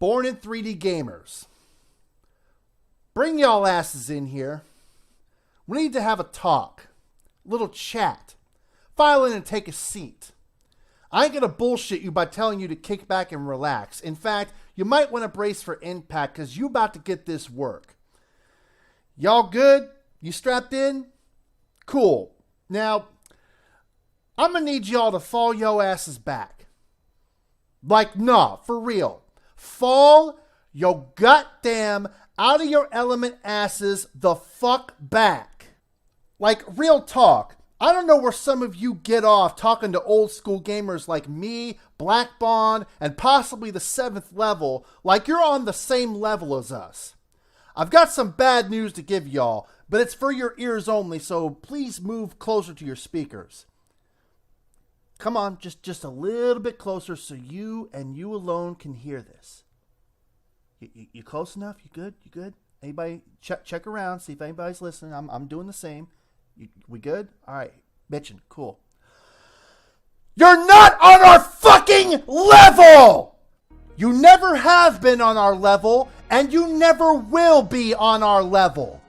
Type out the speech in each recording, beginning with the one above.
Born in 3D gamers. Bring y'all asses in here. We need to have a talk. A little chat. File in and take a seat. I ain't gonna bullshit you by telling you to kick back and relax. In fact, you might want to brace for impact because you about to get this work. Y'all good? You strapped in? Cool. Now, I'm gonna need y'all to fall yo asses back. Like, nah, for real. Fall yo goddamn out of your element asses the fuck back. Like, real talk. I don't know where some of you get off talking to old school gamers like me, Black Bond, and possibly the 7th level like you're on the same level as us. I've got some bad news to give y'all, but it's for your ears only, so please move closer to your speakers. Come on, just a little bit closer so you and you alone can hear this. You close enough? You good? You good? Anybody check around, see if anybody's listening. I'm doing the same. We good? All right, bitchin', cool. You're not on our fucking level! You never have been on our level, and you never will be on our level.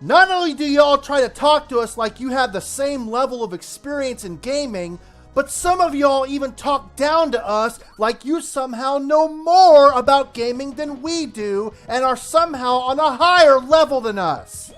Not only do y'all try to talk to us like you have the same level of experience in gaming, but some of y'all even talk down to us like you somehow know more about gaming than we do and are somehow on a higher level than us.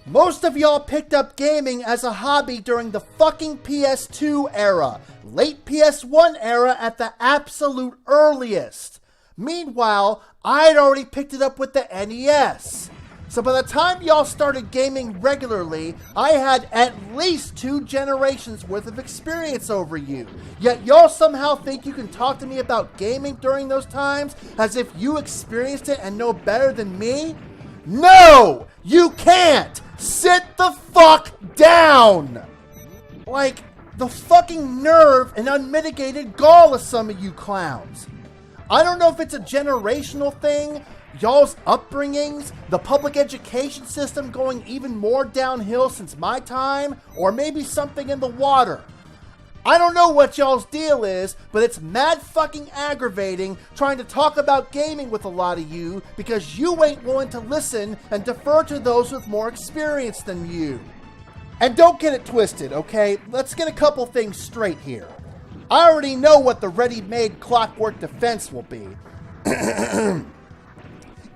Most of y'all picked up gaming as a hobby during the fucking PS2 era, late PS1 era at the absolute earliest. Meanwhile, I'd already picked it up with the NES. So by the time y'all started gaming regularly, I had at least 2 generations worth of experience over you. Yet y'all somehow think you can talk to me about gaming during those times as if you experienced it and know better than me? No! You can't! Sit the fuck down! Like, the fucking nerve and unmitigated gall of some of you clowns. I don't know if it's a generational thing, y'all's upbringings, the public education system going even more downhill since my time, or maybe something in the water. I don't know what y'all's deal is, but it's mad fucking aggravating trying to talk about gaming with a lot of you because you ain't willing to listen and defer to those with more experience than you. And don't get it twisted, okay? Let's get a couple things straight here. I already know what the ready-made clockwork defense will be.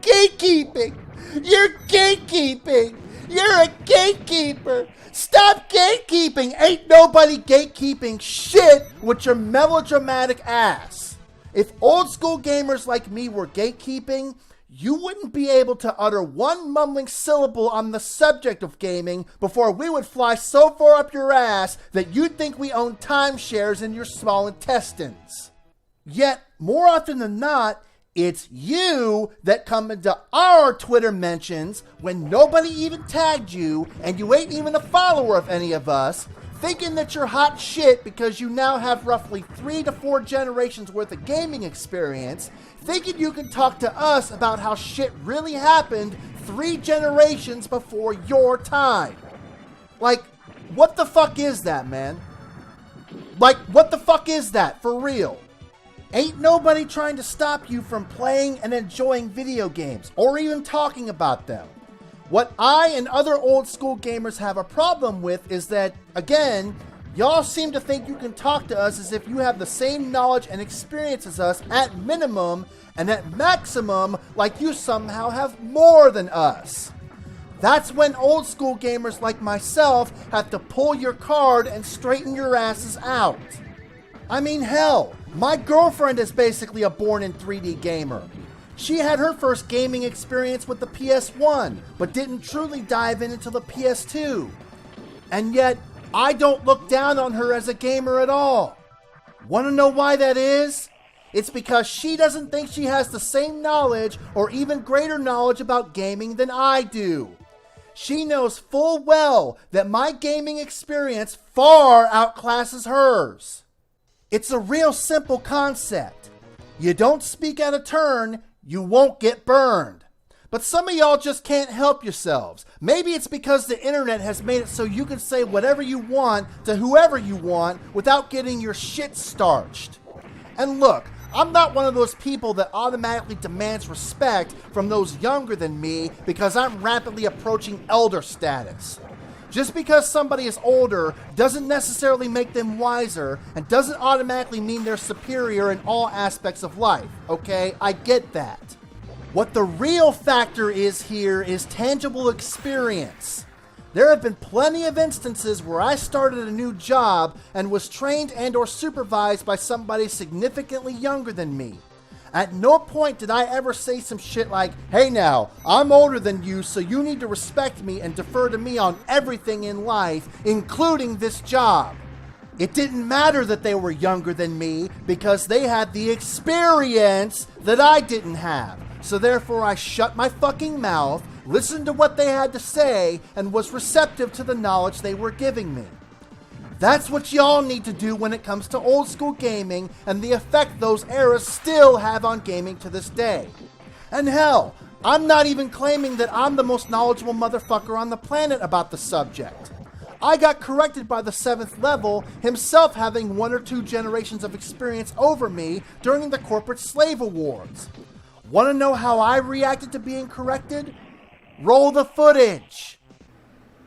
Gatekeeping! You're gatekeeping! You're a gatekeeper! Stop gatekeeping! Ain't nobody gatekeeping shit with your melodramatic ass. If old school gamers like me were gatekeeping, you wouldn't be able to utter one mumbling syllable on the subject of gaming before we would fly so far up your ass that you'd think we own timeshares in your small intestines. Yet, more often than not, it's you that come into our Twitter mentions when nobody even tagged you and you ain't even a follower of any of us, thinking that you're hot shit because you now have roughly 3 to 4 generations worth of gaming experience, thinking you can talk to us about how shit really happened 3 generations before your time. Like, what the fuck is that, man? Like, what the fuck is that, for real? Ain't nobody trying to stop you from playing and enjoying video games, or even talking about them. What I and other old school gamers have a problem with is that, again, y'all seem to think you can talk to us as if you have the same knowledge and experience as us at minimum, and at maximum, like you somehow have more than us. That's when old school gamers like myself have to pull your card and straighten your asses out. I mean, hell, my girlfriend is basically a born in 3D gamer. She had her first gaming experience with the PS1, but didn't truly dive in until the PS2. And yet, I don't look down on her as a gamer at all. Want to know why that is? It's because she doesn't think she has the same knowledge or even greater knowledge about gaming than I do. She knows full well that my gaming experience far outclasses hers. It's a real simple concept. You don't speak out of turn, you won't get burned. But some of y'all just can't help yourselves. Maybe it's because the internet has made it so you can say whatever you want to whoever you want without getting your shit starched. And look, I'm not one of those people that automatically demands respect from those younger than me because I'm rapidly approaching elder status. Just because somebody is older doesn't necessarily make them wiser and doesn't automatically mean they're superior in all aspects of life, okay? I get that. What the real factor is here is tangible experience. There have been plenty of instances where I started a new job and was trained and or supervised by somebody significantly younger than me. At no point did I ever say some shit like, hey now, I'm older than you, so you need to respect me and defer to me on everything in life, including this job. It didn't matter that they were younger than me because they had the experience that I didn't have. So therefore I shut my fucking mouth, listened to what they had to say, and was receptive to the knowledge they were giving me. That's what y'all need to do when it comes to old school gaming and the effect those eras still have on gaming to this day. And hell, I'm not even claiming that I'm the most knowledgeable motherfucker on the planet about the subject. I got corrected by the 7th level, himself having 1 or 2 generations of experience over me during the corporate slave awards. Want to know how I reacted to being corrected? Roll the footage!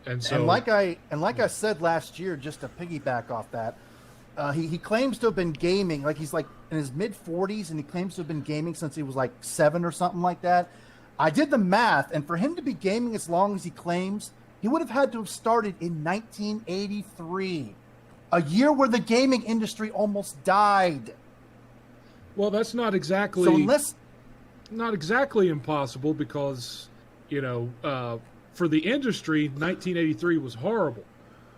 And like I said last year, just to piggyback off that, he claims to have been gaming, like he's like in his mid-40s, and he claims to have been gaming since he was like 7 or something like that. I did the math, and for him to be gaming as long as he claims, he would have had to have started in 1983, a year where the gaming industry almost died. Well, that's not exactly not exactly impossible because, you know, for the industry, 1983 was horrible.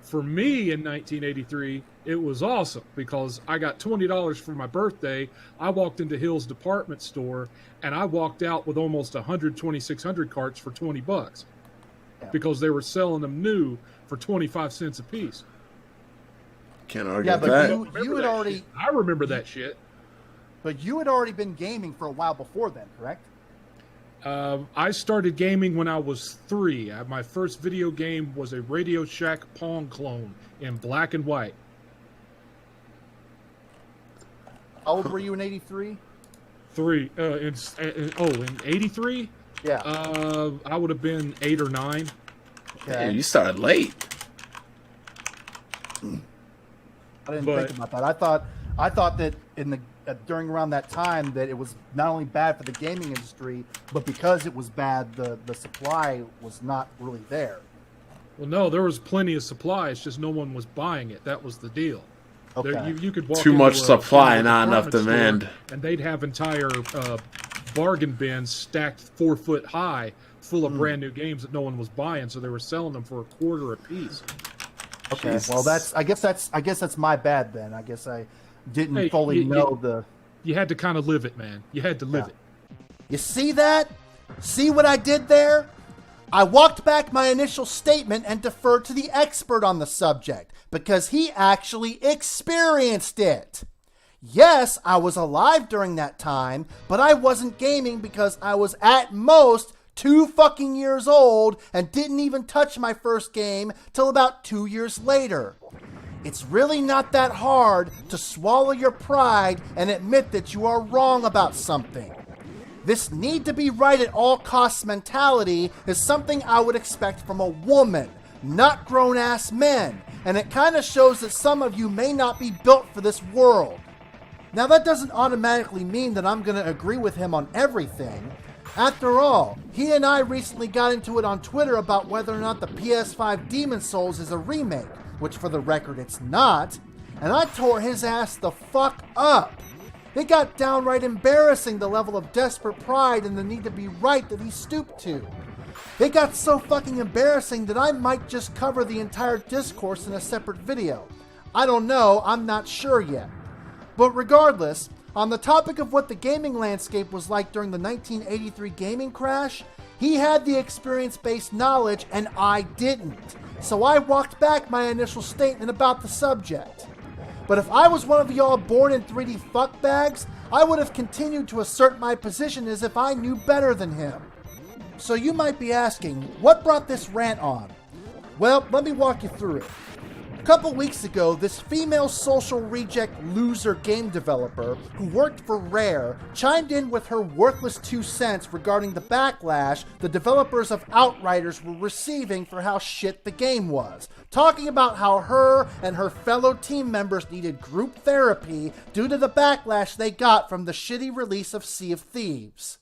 For me in 1983, it was awesome because I got $20 for my birthday. I walked into Hill's department store and I walked out with almost 100 carts for $20 because they were selling them new for 25 cents a piece. Can't argue with that. You had already. I remember that shit. But you had already been gaming for a while before then, correct? I started gaming when I was 3. My first video game was a Radio Shack Pong clone in black and white. How old were you in 83? In 83? Yeah. I would have been 8 or 9. Okay. Man, you started late. I didn't think about that. I thought that in the during around that time that it was not only bad for the gaming industry, but because it was bad, the supply was not really there. Well, no, there was plenty of supply. It's just no one was buying it. That was the deal. Okay. There, you could walk too much supply, into not enough demand, and they'd have entire bargain bins stacked 4 foot high, full of brand new games that no one was buying. So they were selling them for $0.25 a piece. Okay, Jesus. well I guess that's my bad then. I guess I didn't fully know the. You had to kind of live it, man. You had to live it. You see that? See what I did there? I walked back my initial statement and deferred to the expert on the subject because he actually experienced it. Yes, I was alive during that time, but I wasn't gaming because I was at most 2 fucking years old and didn't even touch my first game till about 2 years later. It's really not that hard to swallow your pride and admit that you are wrong about something. This need to be right at all costs mentality is something I would expect from a woman, not grown-ass men, and it kind of shows that some of you may not be built for this world. Now that doesn't automatically mean that I'm going to agree with him on everything. After all, he and I recently got into it on Twitter about whether or not the PS5 Demon's Souls is a remake, which for the record it's not, and I tore his ass the fuck up. It got downright embarrassing the level of desperate pride and the need to be right that he stooped to. It got so fucking embarrassing that I might just cover the entire discourse in a separate video. I don't know, I'm not sure yet. But regardless, on the topic of what the gaming landscape was like during the 1983 gaming crash, he had the experience-based knowledge and I didn't. So I walked back my initial statement about the subject. But if I was one of y'all born in 3D fuckbags, I would have continued to assert my position as if I knew better than him. So you might be asking, what brought this rant on? Well, let me walk you through it. A couple weeks ago, this female social reject loser game developer who worked for Rare chimed in with her worthless 2 cents regarding the backlash the developers of Outriders were receiving for how shit the game was, talking about how her and her fellow team members needed group therapy due to the backlash they got from the shitty release of Sea of Thieves.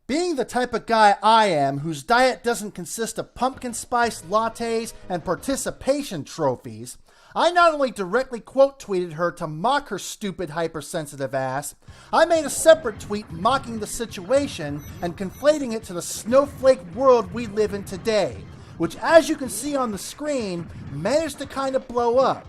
Being the type of guy I am, whose diet doesn't consist of pumpkin spice lattes and participation trophies, I not only directly quote tweeted her to mock her stupid hypersensitive ass, I made a separate tweet mocking the situation and conflating it to the snowflake world we live in today, which, as you can see on the screen, managed to kind of blow up.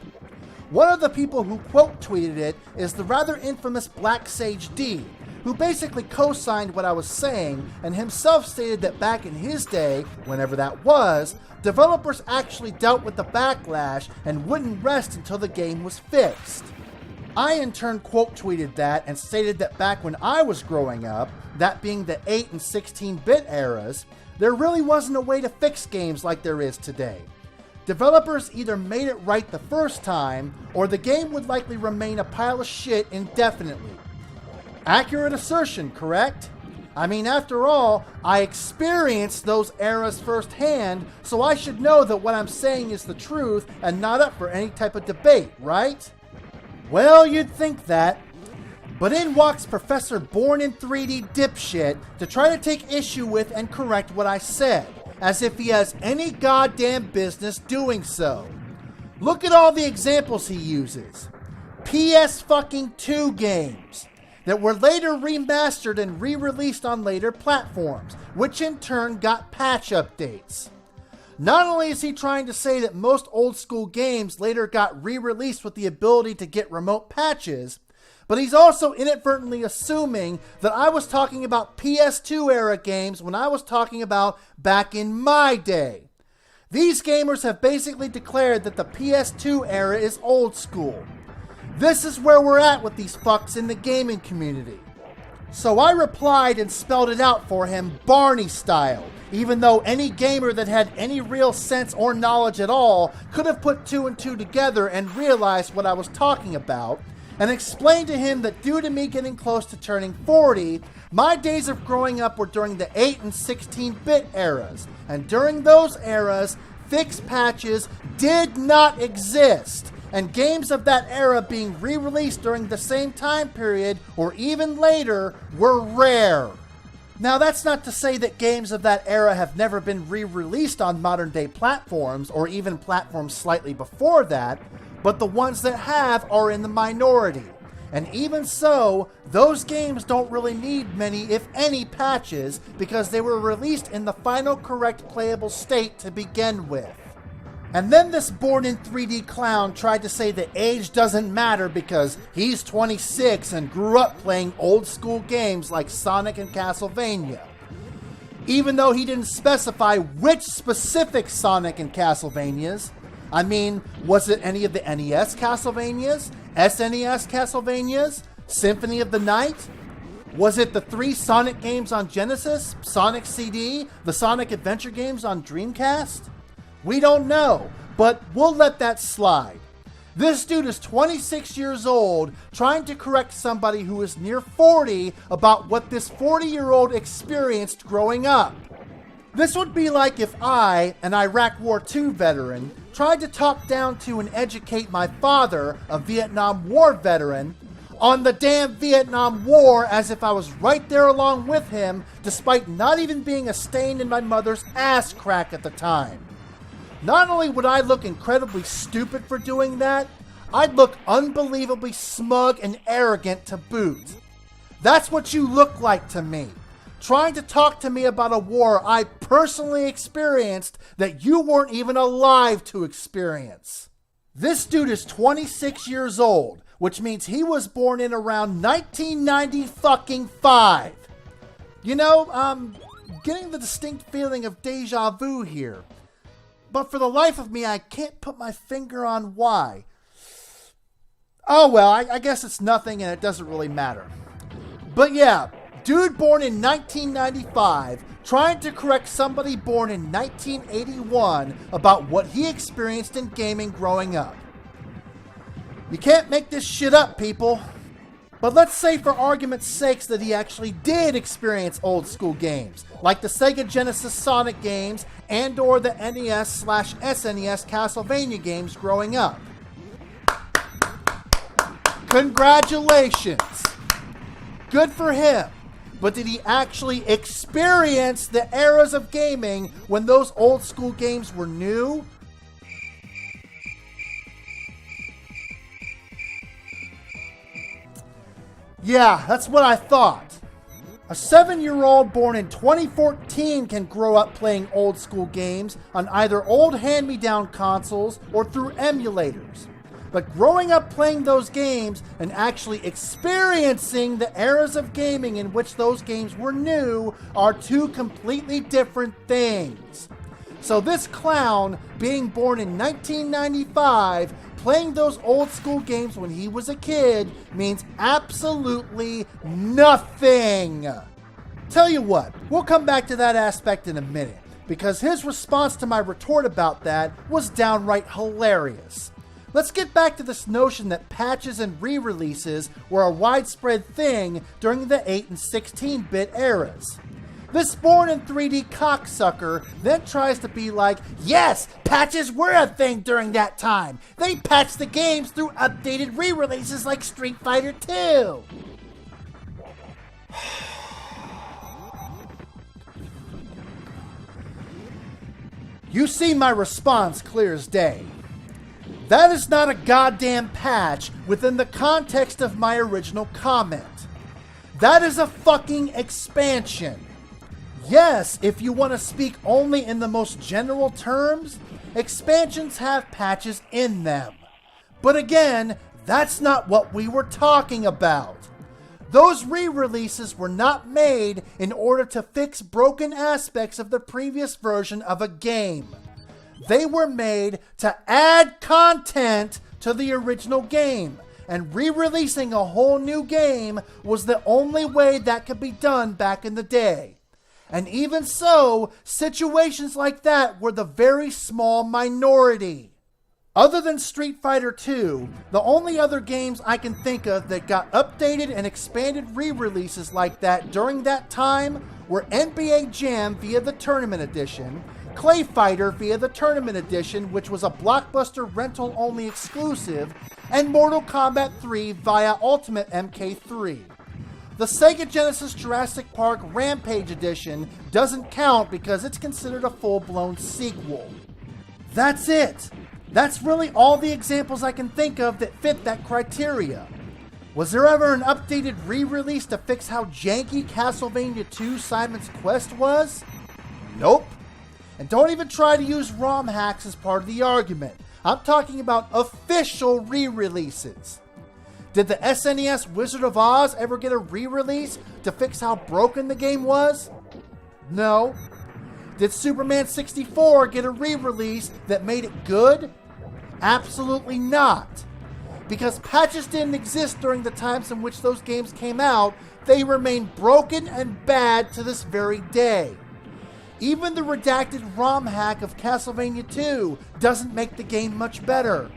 One of the people who quote tweeted it is the rather infamous Black Sage D, who basically co-signed what I was saying and himself stated that back in his day, whenever that was, developers actually dealt with the backlash and wouldn't rest until the game was fixed. I in turn quote tweeted that and stated that back when I was growing up, that being the 8 and 16-bit eras, there really wasn't a way to fix games like there is today. Developers either made it right the first time, or the game would likely remain a pile of shit indefinitely. Accurate assertion, correct? I mean, after all, I experienced those eras firsthand, so I should know that what I'm saying is the truth and not up for any type of debate, right? Well, you'd think that. But in walks Professor Born in 3D dipshit to try to take issue with and correct what I said, as if he has any goddamn business doing so. Look at all the examples he uses. PS2 games that were later remastered and re-released on later platforms, which in turn got patch updates. Not only is he trying to say that most old school games later got re-released with the ability to get remote patches, but he's also inadvertently assuming that I was talking about PS2 era games when I was talking about back in my day. These gamers have basically declared that the PS2 era is old school. This is where we're at with these fucks in the gaming community. So I replied and spelled it out for him Barney style, even though any gamer that had any real sense or knowledge at all could have put 2 and 2 together and realized what I was talking about, and explained to him that due to me getting close to turning 40, my days of growing up were during the 8 and 16-bit eras, and during those eras, fixed patches did not exist. And games of that era being re-released during the same time period or even later were rare. Now, that's not to say that games of that era have never been re-released on modern day platforms or even platforms slightly before that, but the ones that have are in the minority. And even so, those games don't really need many, if any, patches because they were released in the final correct playable state to begin with. And then this Born in 3D clown tried to say that age doesn't matter because he's 26 and grew up playing old school games like Sonic and Castlevania. Even though he didn't specify which specific Sonic and Castlevanias. I mean, was it any of the NES Castlevanias? SNES Castlevanias? Symphony of the Night? Was it the 3 Sonic games on Genesis, Sonic CD, the Sonic Adventure games on Dreamcast? We don't know, but we'll let that slide. This dude is 26 years old trying to correct somebody who is near 40 about what this 40-year-old experienced growing up. This would be like if I, an Iraq War II veteran, tried to talk down to and educate my father, a Vietnam War veteran, on the damn Vietnam War as if I was right there along with him, despite not even being a stain in my mother's ass crack at the time. Not only would I look incredibly stupid for doing that, I'd look unbelievably smug and arrogant to boot. That's what you look like to me. Trying to talk to me about a war I personally experienced that you weren't even alive to experience. This dude is 26 years old, which means he was born in around 1995. You know, I'm getting the distinct feeling of deja vu here. But for the life of me, I can't put my finger on why. Oh well, I guess it's nothing and it doesn't really matter. But yeah, dude born in 1995 trying to correct somebody born in 1981 about what he experienced in gaming growing up. You can't make this shit up, people. But let's say for argument's sakes that he actually did experience old school games, like the Sega Genesis Sonic games and or the NES/SNES Castlevania games growing up. Congratulations! Good for him. But did he actually experience the eras of gaming when those old school games were new? Yeah, that's what I thought. A 7-year-old born in 2014 can grow up playing old school games on either old hand-me-down consoles or through emulators. But growing up playing those games and actually experiencing the eras of gaming in which those games were new are two completely different things. So this clown, being born in 1995, playing those old school games when he was a kid, means absolutely nothing. Tell you what, we'll come back to that aspect in a minute, because his response to my retort about that was downright hilarious. Let's get back to this notion that patches and re-releases were a widespread thing during the 8 and 16-bit eras. This born in 3D cocksucker then tries to be like, yes, patches were a thing during that time. They patched the games through updated re-releases like Street Fighter 2. You see my response clear as day. That is not a goddamn patch within the context of my original comment. That is a fucking expansion. Yes, if you want to speak only in the most general terms, expansions have patches in them. But again, that's not what we were talking about. Those re-releases were not made in order to fix broken aspects of the previous version of a game. They were made to add content to the original game, and re-releasing a whole new game was the only way that could be done back in the day. And even so, situations like that were the very small minority. Other than Street Fighter 2, the only other games I can think of that got updated and expanded re-releases like that during that time were NBA Jam via the Tournament Edition, Clay Fighter via the Tournament Edition, which was a Blockbuster rental-only exclusive, and Mortal Kombat 3 via Ultimate MK3. The Sega Genesis Jurassic Park Rampage Edition doesn't count because it's considered a full-blown sequel. That's it. That's really all the examples I can think of that fit that criteria. Was there ever an updated re-release to fix how janky Castlevania 2 Simon's Quest was? Nope. And don't even try to use ROM hacks as part of the argument. I'm talking about official re-releases. Did the SNES Wizard of Oz ever get a re-release to fix how broken the game was? No. Did Superman 64 get a re-release that made it good? Absolutely not. Because patches didn't exist during the times in which those games came out, they remain broken and bad to this very day. Even the redacted ROM hack of Castlevania 2 doesn't make the game much better.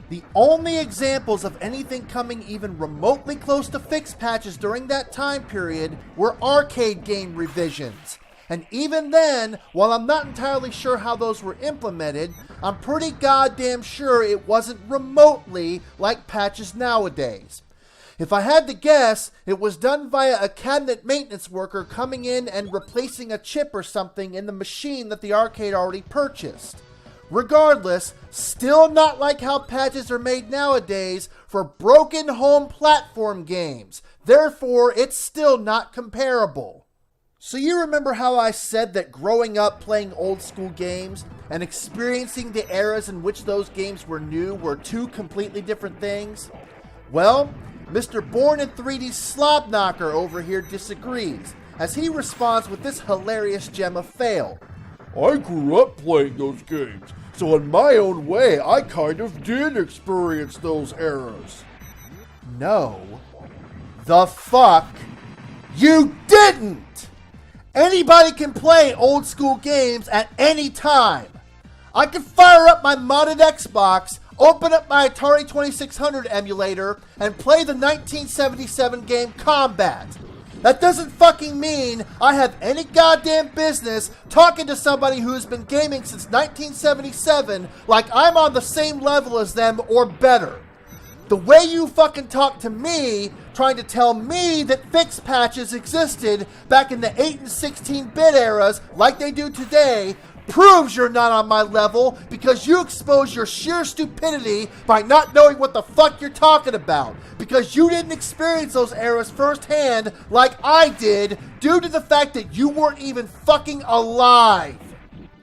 The only examples of anything coming even remotely close to fix patches during that time period were arcade game revisions. And even then, while I'm not entirely sure how those were implemented, I'm pretty goddamn sure it wasn't remotely like patches nowadays. If I had to guess, it was done via a cabinet maintenance worker coming in and replacing a chip or something in the machine that the arcade already purchased. Regardless, still not like how patches are made nowadays for broken home platform games. Therefore, it's still not comparable. So you remember how I said that growing up playing old school games and experiencing the eras in which those games were new were two completely different things? Well, Mr. Born in 3D Slob Knocker over here disagrees, as he responds with this hilarious gem of fail. I grew up playing those games, so in my own way, I kind of did experience those eras. No. The fuck You didn't! Anybody can play old school games at any time. I can fire up my modded Xbox, open up my Atari 2600 emulator, and play the 1977 game Combat. That doesn't fucking mean I have any goddamn business talking to somebody who's been gaming since 1977 like I'm on the same level as them or better. The way you fucking talk to me, trying to tell me that fix patches existed back in the 8 and 16-bit eras like they do today, proves you're not on my level because you expose your sheer stupidity by not knowing what the fuck you're talking about. Because you didn't experience those eras firsthand like I did due to the fact that you weren't even fucking alive.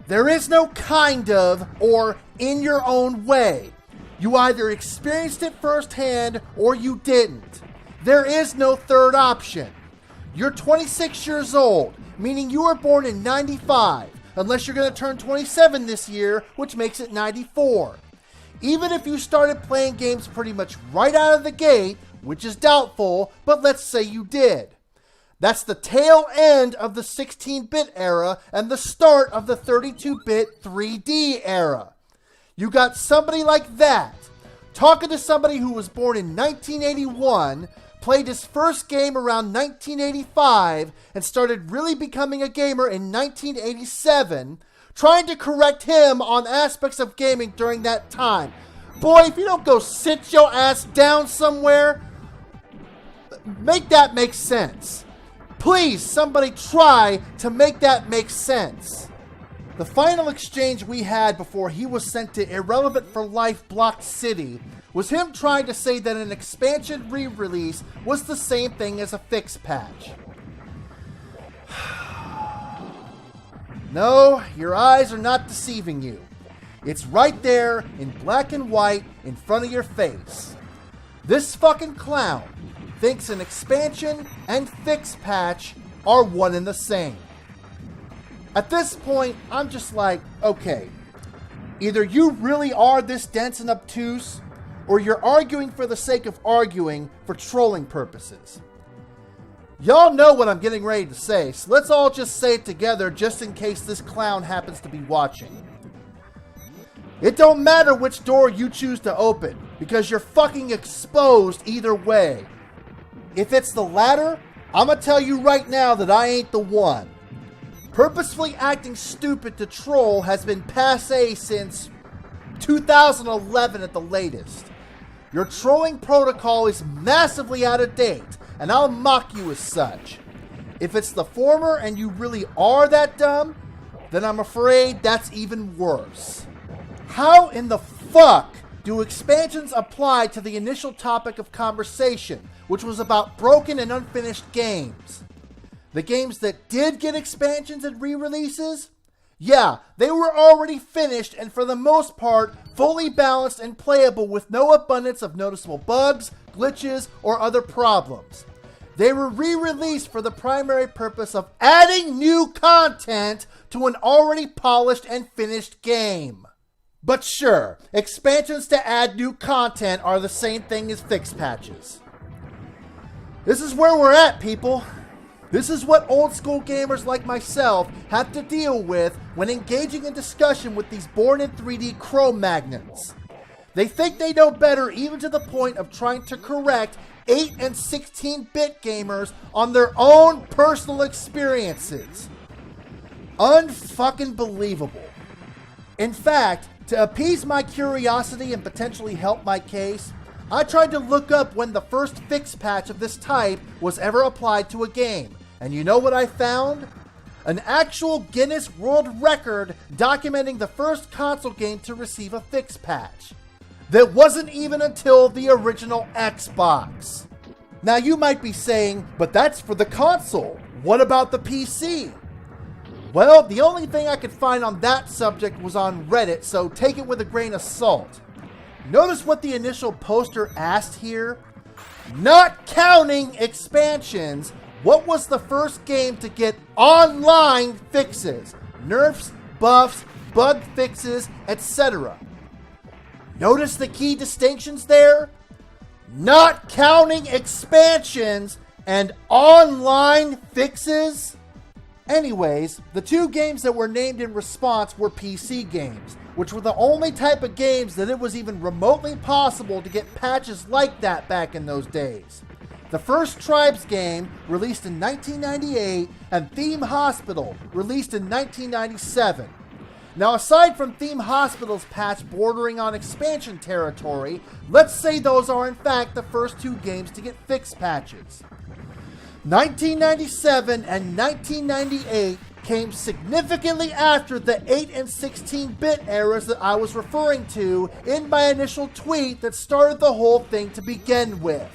There is no kind of or in your own way. You either experienced it firsthand or you didn't. There is no third option. You're 26 years old, meaning you were born in 95. Unless you're going to turn 27 this year, which makes it 94. Even if you started playing games pretty much right out of the gate, which is doubtful, but let's say you did. That's the tail end of the 16-bit era and the start of the 32-bit 3D era. You got somebody like that, talking to somebody who was born in 1981, played his first game around 1985, and started really becoming a gamer in 1987, trying to correct him on aspects of gaming during that time. Boy, if you don't go sit your ass down somewhere, make that make sense. Please, somebody try to make that make sense. The final exchange we had before he was sent to Irrelevant for Life Block City was him trying to say that an expansion re-release was the same thing as a fix patch. No, your eyes are not deceiving you. It's right there in black and white in front of your face. This fucking clown thinks an expansion and fix patch are one and the same. At this point, I'm just like, okay, either you really are this dense and obtuse, or you're arguing for the sake of arguing for trolling purposes. Y'all know what I'm getting ready to say, so let's all just say it together just in case this clown happens to be watching. It don't matter which door you choose to open, because you're fucking exposed either way. If it's the latter, I'm gonna tell you right now that I ain't the one. Purposefully acting stupid to troll has been passé since 2011 at the latest. Your trolling protocol is massively out of date, and I'll mock you as such. If it's the former and you really are that dumb, then I'm afraid that's even worse. How in the fuck do expansions apply to the initial topic of conversation, which was about broken and unfinished games? The games that did get expansions and re-releases? Yeah, they were already finished and for the most part, fully balanced and playable with no abundance of noticeable bugs, glitches, or other problems. They were re-released for the primary purpose of adding new content to an already polished and finished game. But sure, expansions to add new content are the same thing as fix patches. This is where we're at, people. This is what old school gamers like myself have to deal with when engaging in discussion with these born in 3D Cro-Magnons. They think they know better even to the point of trying to correct 8 and 16-bit gamers on their own personal experiences. Unfucking believable. In fact, to appease my curiosity and potentially help my case, I tried to look up when the first fix patch of this type was ever applied to a game. And you know what I found? An actual Guinness World Record documenting the first console game to receive a fix patch. That wasn't even until the original Xbox. Now you might be saying, but that's for the console. What about the PC? Well, the only thing I could find on that subject was on Reddit, so take it with a grain of salt. Notice what the initial poster asked here? Not counting expansions, what was the first game to get online fixes? Nerfs, buffs, bug fixes, etc. Notice the key distinctions there? Not counting expansions, and online fixes? Anyways, the two games that were named in response were PC games, which were the only type of games that it was even remotely possible to get patches like that back in those days. The first Tribes game, released in 1998, and Theme Hospital, released in 1997. Now, aside from Theme Hospital's patch bordering on expansion territory, let's say those are in fact the first two games to get fixed patches. 1997 and 1998 came significantly after the 8 and 16-bit eras that I was referring to in my initial tweet that started the whole thing to begin with.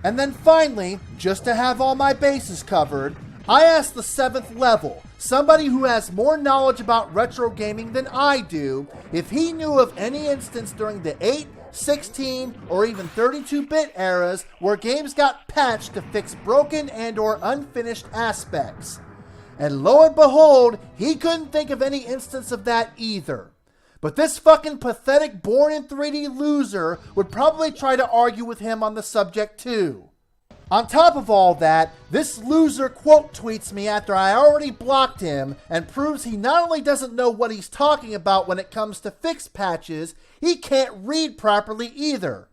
And then finally, just to have all my bases covered, I asked the 7th level, somebody who has more knowledge about retro gaming than I do, if he knew of any instance during the 8, 16, or even 32-bit eras where games got patched to fix broken and or unfinished aspects. And lo and behold, he couldn't think of any instance of that either. But this fucking pathetic born in 3D loser would probably try to argue with him on the subject too. On top of all that, this loser quote tweets me after I already blocked him and proves he not only doesn't know what he's talking about when it comes to fix patches, he can't read properly either.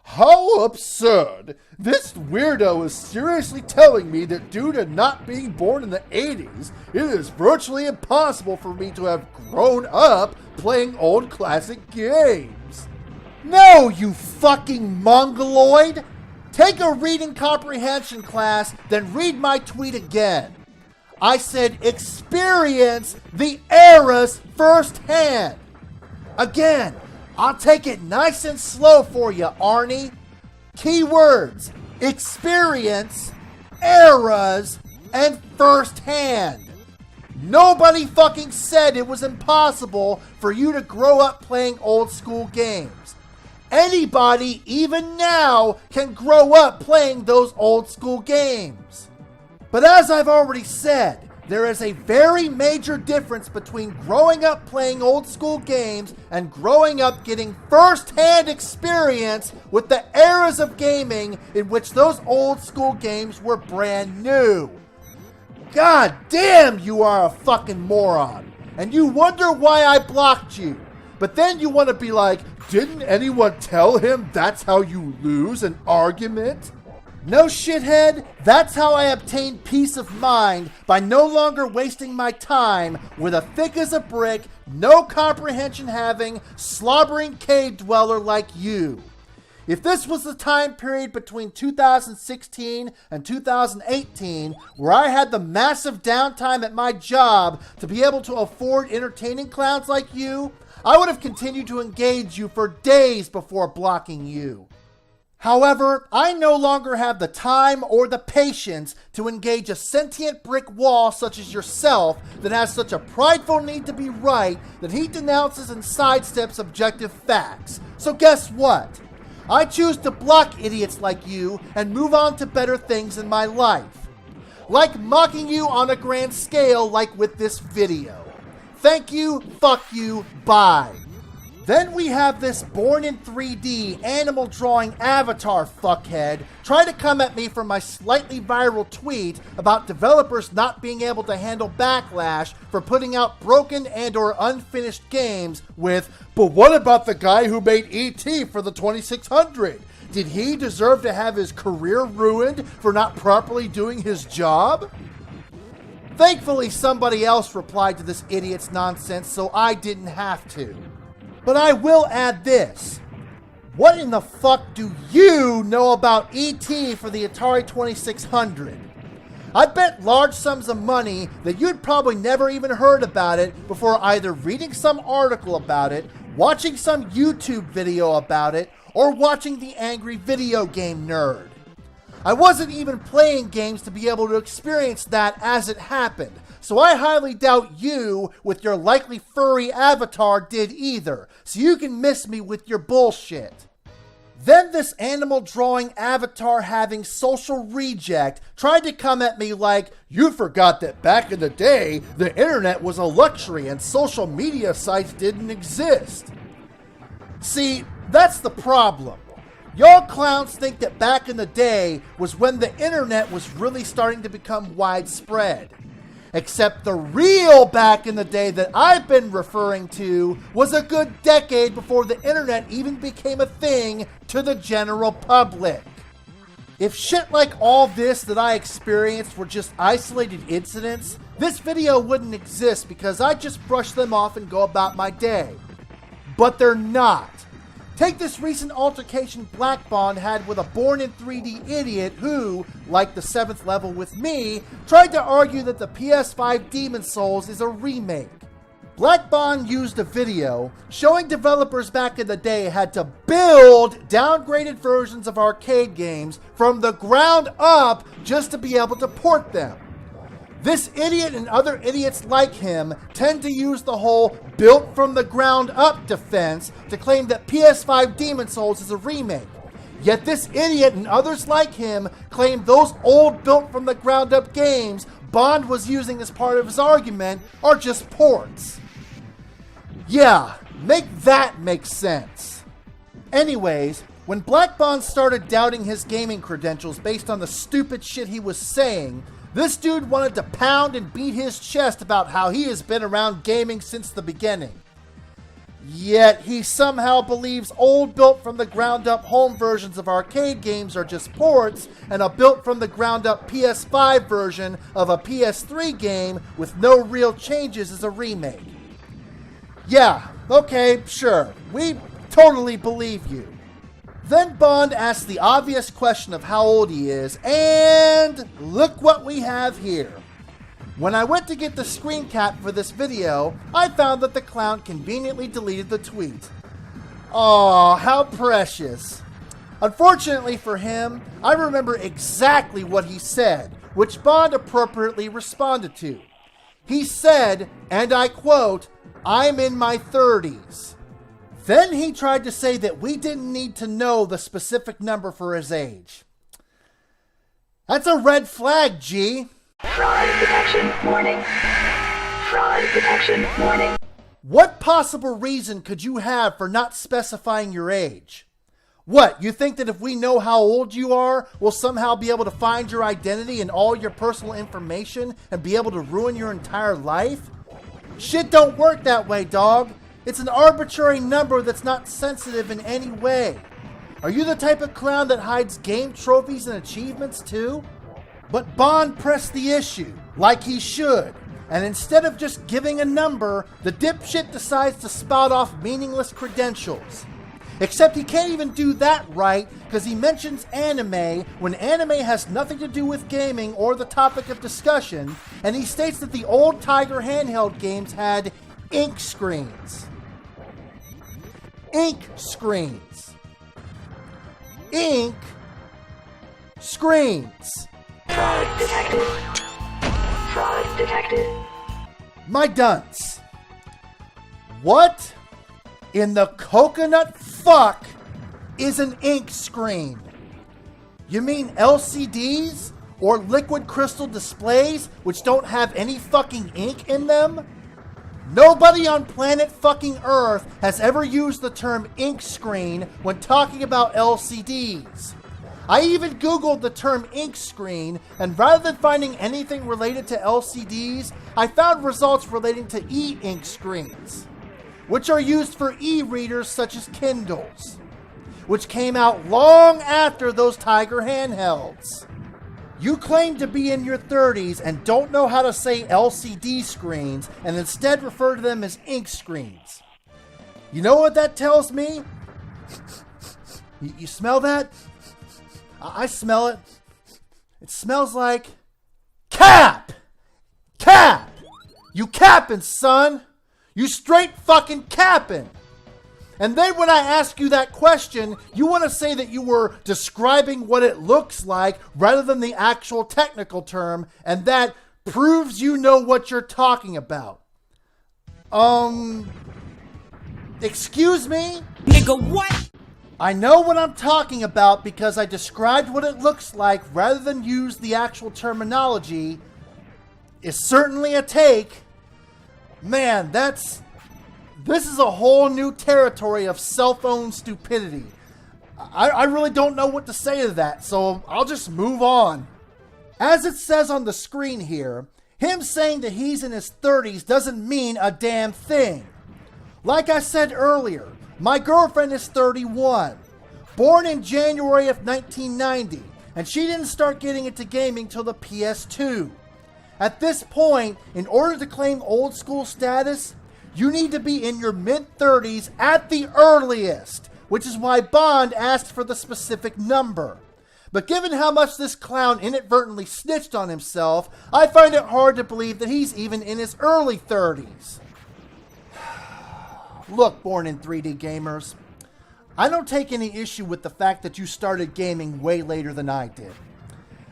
How absurd! This weirdo is seriously telling me that due to not being born in the 80s, it is virtually impossible for me to have grown up playing old classic games. No, you fucking mongoloid! Take a reading comprehension class, then read my tweet again. I said experience the eras firsthand. Again, I'll take it nice and slow for you, Arnie. Keywords: experience, eras, and firsthand. Nobody fucking said it was impossible for you to grow up playing old school games. Anybody, even now, can grow up playing those old school games. But as I've already said, there is a very major difference between growing up playing old school games and growing up getting first-hand experience with the eras of gaming in which those old school games were brand new. God damn, you are a fucking moron. And you wonder why I blocked you. But then you want to be like, didn't anyone tell him that's how you lose an argument? No, shithead, that's how I obtained peace of mind by no longer wasting my time with a thick as a brick, no comprehension having, slobbering cave dweller like you. If this was the time period between 2016 and 2018 where I had the massive downtime at my job to be able to afford entertaining clowns like you, I would have continued to engage you for days before blocking you. However, I no longer have the time or the patience to engage a sentient brick wall such as yourself that has such a prideful need to be right that he denounces and sidesteps objective facts. So guess what? I choose to block idiots like you and move on to better things in my life. Like mocking you on a grand scale like with this video. Thank you, fuck you, bye. Then we have this born in 3D animal drawing avatar fuckhead try to come at me for my slightly viral tweet about developers not being able to handle backlash for putting out broken and or unfinished games with, but what about the guy who made E.T. for the 2600? Did he deserve to have his career ruined for not properly doing his job? Thankfully, somebody else replied to this idiot's nonsense, so I didn't have to. But I will add this. What in the fuck do you know about E.T. for the Atari 2600? I bet large sums of money that you'd probably never even heard about it before either reading some article about it, watching some YouTube video about it, or watching The Angry Video Game Nerd. I wasn't even playing games to be able to experience that as it happened, so I highly doubt you, with your likely furry avatar, did either, so you can miss me with your bullshit. Then this animal drawing avatar having social reject tried to come at me like, you forgot that back in the day, the internet was a luxury and social media sites didn't exist. See, that's the problem. Y'all clowns think that back in the day was when the internet was really starting to become widespread. Except the real back in the day that I've been referring to was a good decade before the internet even became a thing to the general public. If shit like all this that I experienced were just isolated incidents, this video wouldn't exist because I just brush them off and go about my day. But they're not. Take this recent altercation Black Bond had with a born in 3D idiot who, like the 7th level with me, tried to argue that the PS5 Demon's Souls is a remake. Black Bond used a video showing developers back in the day had to build downgraded versions of arcade games from the ground up just to be able to port them. This idiot and other idiots like him tend to use the whole built from the ground up defense to claim that PS5 Demon's Souls is a remake. Yet this idiot and others like him claim those old built from the ground up games Bond was using as part of his argument are just ports. Yeah, make that make sense. Anyways, when Black Bond started doubting his gaming credentials based on the stupid shit he was saying, this dude wanted to pound and beat his chest about how he has been around gaming since the beginning. Yet he somehow believes old built from the ground up home versions of arcade games are just ports, and a built from the ground up PS5 version of a PS3 game with no real changes is a remake. Yeah, okay, sure, we totally believe you. Then Bond asks the obvious question of how old he is, and look what we have here. When I went to get the screen cap for this video, I found that the clown conveniently deleted the tweet. Aw, how precious. Unfortunately for him, I remember exactly what he said, which Bond appropriately responded to. He said, and I quote, "I'm in my 30s. Then he tried to say that we didn't need to know the specific number for his age. That's a red flag, G. Fraud detection warning. Fraud detection warning. What possible reason could you have for not specifying your age? What, you think that if we know how old you are, we'll somehow be able to find your identity and all your personal information and be able to ruin your entire life? Shit don't work that way, dog. It's an arbitrary number that's not sensitive in any way. Are you the type of clown that hides game trophies and achievements too? But Bond pressed the issue, like he should, and instead of just giving a number, the dipshit decides to spout off meaningless credentials. Except he can't even do that right, because he mentions anime when anime has nothing to do with gaming or the topic of discussion, and he states that the old Tiger handheld games had ink screens. Ink screens. Ink screens. Fraud detected. Fraud detected. My dunce. What in the coconut fuck is an ink screen? You mean LCDs or liquid crystal displays which don't have any fucking ink in them? Nobody on planet fucking Earth has ever used the term ink screen when talking about LCDs. I even Googled the term ink screen, and rather than finding anything related to LCDs, I found results relating to e-ink screens, which are used for e-readers such as Kindles, which came out long after those Tiger handhelds. You claim to be in your 30s and don't know how to say LCD screens and instead refer to them as ink screens. You know what that tells me? You smell that? I smell it. It smells like cap! Cap! You capping, son! You straight fucking capping! And then when I ask you that question, you want to say that you were describing what it looks like rather than the actual technical term, and that proves you know what you're talking about. Excuse me? Nigga, what? I know what I'm talking about because I described what it looks like rather than use the actual terminology. It's certainly a take. Man, this is a whole new territory of cell phone stupidity. I really don't know what to say to that, so I'll just move on. As it says on the screen here, him saying that he's in his 30s doesn't mean a damn thing. Like I said earlier, my girlfriend is 31, born in January of 1990, and she didn't start getting into gaming till the PS2. At this point, in order to claim old school status, you need to be in your mid-30s at the earliest, which is why Bond asked for the specific number. But given how much this clown inadvertently snitched on himself, I find it hard to believe that he's even in his early 30s. Look, Born in 3D gamers, I don't take any issue with the fact that you started gaming way later than I did.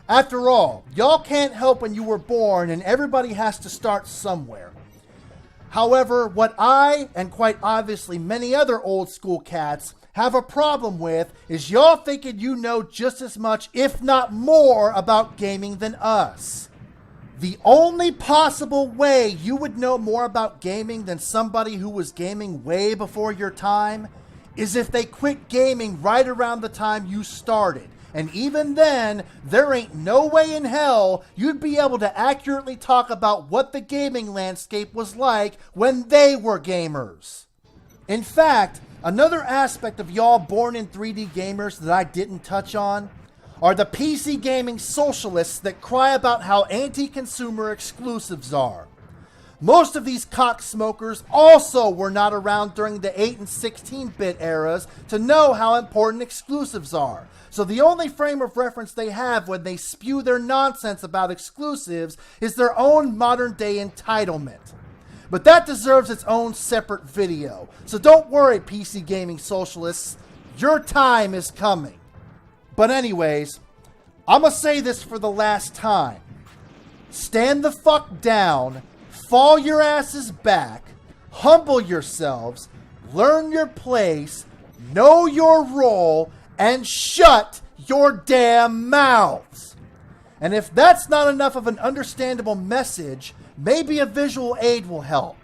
After all, y'all can't help when you were born, and everybody has to start somewhere. However, what I, and quite obviously many other old school cats, have a problem with is y'all thinking you know just as much, if not more, about gaming than us. The only possible way you would know more about gaming than somebody who was gaming way before your time is if they quit gaming right around the time you started. And even then, there ain't no way in hell you'd be able to accurately talk about what the gaming landscape was like when they were gamers. In fact, another aspect of y'all Born in 3D gamers that I didn't touch on are the PC gaming socialists that cry about how anti-consumer exclusives are. Most of these cocksmokers also were not around during the 8 and 16-bit eras to know how important exclusives are. So the only frame of reference they have when they spew their nonsense about exclusives is their own modern-day entitlement. But that deserves its own separate video. So don't worry, PC gaming socialists, your time is coming. But anyways, I'm gonna say this for the last time. Stand the fuck down, fall your asses back, humble yourselves, learn your place, know your role, and shut your damn mouths. And if that's not enough of an understandable message, maybe a visual aid will help.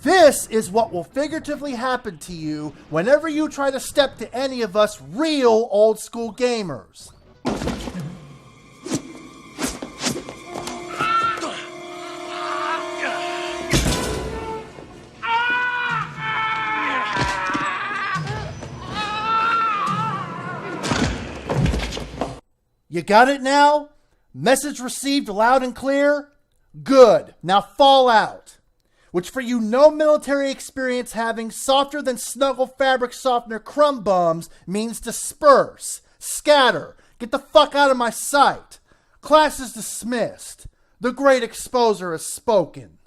This is what will figuratively happen to you whenever you try to step to any of us real old school gamers. You got it now? Message received loud and clear? Good. Now fall out. Which for you no military experience having softer than snuggle fabric softener crumb bums means disperse, scatter, get the fuck out of my sight. Class is dismissed. The great exposer has spoken.